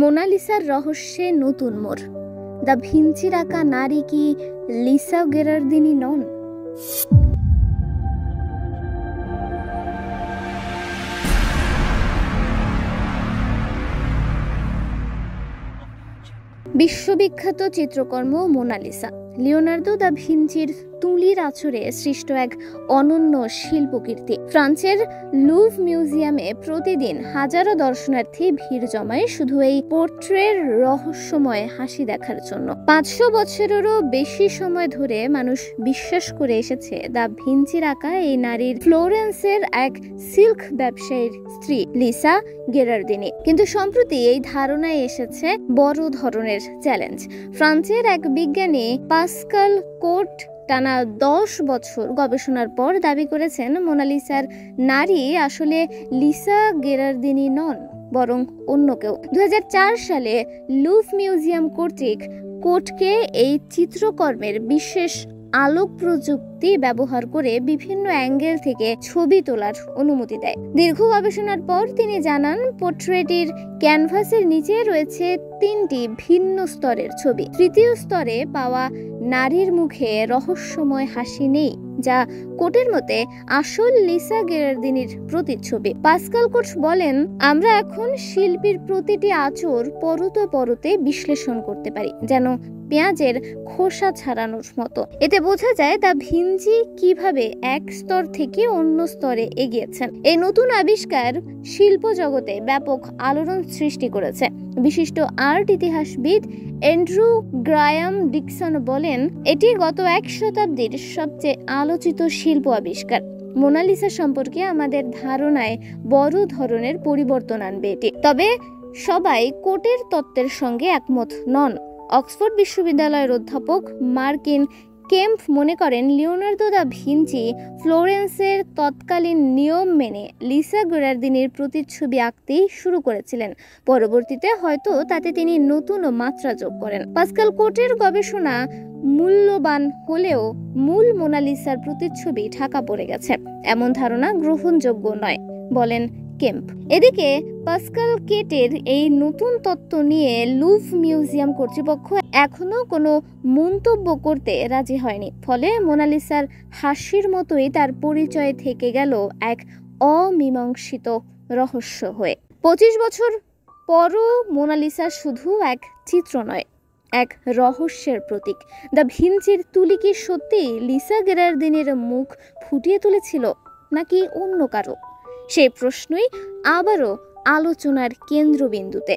মোনালিসার রহস্যে নতুন মোড়। দা ভিঞ্চির আঁকা নারী কি লিসা গেরার্দিনি নন? বিশ্ববিখ্যাত চিত্রকর্ম মোনালিসা লিওনার্দো দা ভিঞ্চির তুলির আঁচড়ে সৃষ্ট এক অনন্য শিল্পকীর্তি। ফ্রান্সের লুভ মিউজিয়ামে প্রতিদিন হাজারো দর্শনার্থী ভিড় জমায় শুধু এই পোর্ট্রের রহস্যময় হাসি দেখার জন্য। 500 বছরেরও বেশি সময় ধরে মানুষ বিশ্বাস করে এসেছে দা ভিঞ্চির আঁকা এই নারীর ফ্লোরেন্সের এক সিল্ক ব্যবসায়ীর স্ত্রী লিসা গেরার্দিনি। কিন্তু সম্প্রতি এই ধারণায় এসেছে বড় ধরনের চ্যালেঞ্জ। ফ্রান্সের এক বিজ্ঞানী পাস্কাল কোট টানা 10 বছর গবেষণার পর দাবি করেছেন মোনালিসার নারী আসলে লিসা গেরার্দিনি নন, বরং অন্য কেউ। 2004 সালে লুভ মিউজিয়াম কর্তৃক কোটকে এই চিত্রকর্মের বিশেষ আলোক প্রযুক্তি ব্যবহার করে বিভিন্ন অ্যাঙ্গেল থেকে ছবি তোলার অনুমতি দেয়। দীর্ঘ গবেষণার পর তিনি জানান, পোর্ট্রেটির ক্যানভাসের নিচে রয়েছে 3টি ভিন্ন স্তরের ছবি। তৃতীয় স্তরে পাওয়া নারীর মুখে রহস্যময় হাসি নেই, যা কোটের মতে আসল লিসা গেরার্দিনির প্রতিচ্ছবি। পাস্কাল কোট বলেন, আমরা এখন শিল্পীর প্রতিটি আঁচড় পরতে পরতে বিশ্লেষণ করতে পারি, যেন পেঁয়াজের খোসা ছাড়ানোর মতো। এতে বোঝা যায় দা ভিঞ্চি কিভাবে এক স্তর থেকে অন্য স্তরে এগিয়েছেন। এই নতুন আবিষ্কার শিল্প জগতে ব্যাপক আলোড়ন সৃষ্টি করেছে। বিশিষ্ট আর্ট ইতিহাসবিদ অ্যান্ড্রু গ্রায়াম ডিকসন বলেন, এটি গত 1 শতাব্দীর সবচেয়ে আলোচিত শিল্প আবিষ্কার। মোনালিসা সম্পর্কে আমাদের ধারণায় বড় ধরনের পরিবর্তন আনবে এটি। তবে সবাই কোটের তত্ত্বের সঙ্গে একমত নন। অক্সফোর্ড বিশ্ববিদ্যালয়ের অধ্যাপক মার্কিন কেম্প মনে করেন, লিওনার্দো দা ভিঞ্চি ফ্লোরেন্সের তৎকালীন নিয়ম মেনে লিসা গেরার্দিনির প্রতিচ্ছবি আঁকতেই শুরু করেছিলেন। পরবর্তীতে হয়তো তাতে তিনি নতুন মাত্রা যোগ করেন। পাস্কাল কোটের গবেষণা মূল্যবান হলেও মূল মোনালিসার প্রতিচ্ছবি ঢাকা পড়ে গেছে, এমন ধারণা গ্রহণযোগ্য নয়, বলেন কেম্প। এদিকে পাস্কাল কেটের এই নতুন তত্ত্ব নিয়ে লুভ মিউজিয়াম কর্তৃপক্ষ এখনো কোনো মন্তব্য করতে রাজি হয়নি। ফলে মোনালিসার হাসির মতোই তার পরিচয় থেকে গেল এক অমীমাংসিত রহস্য হয়ে। 25 বছর পরও মোনালিসা শুধু এক চিত্র নয়, এক রহস্যের প্রতীক। দা ভিঞ্চির তুলি কি সত্যি লিসা গেরার্দিনির মুখ ফুটিয়ে তুলেছিল, নাকি অন্য কারো? সেই প্রশ্নই আবারও আলোচনার কেন্দ্রবিন্দুতে।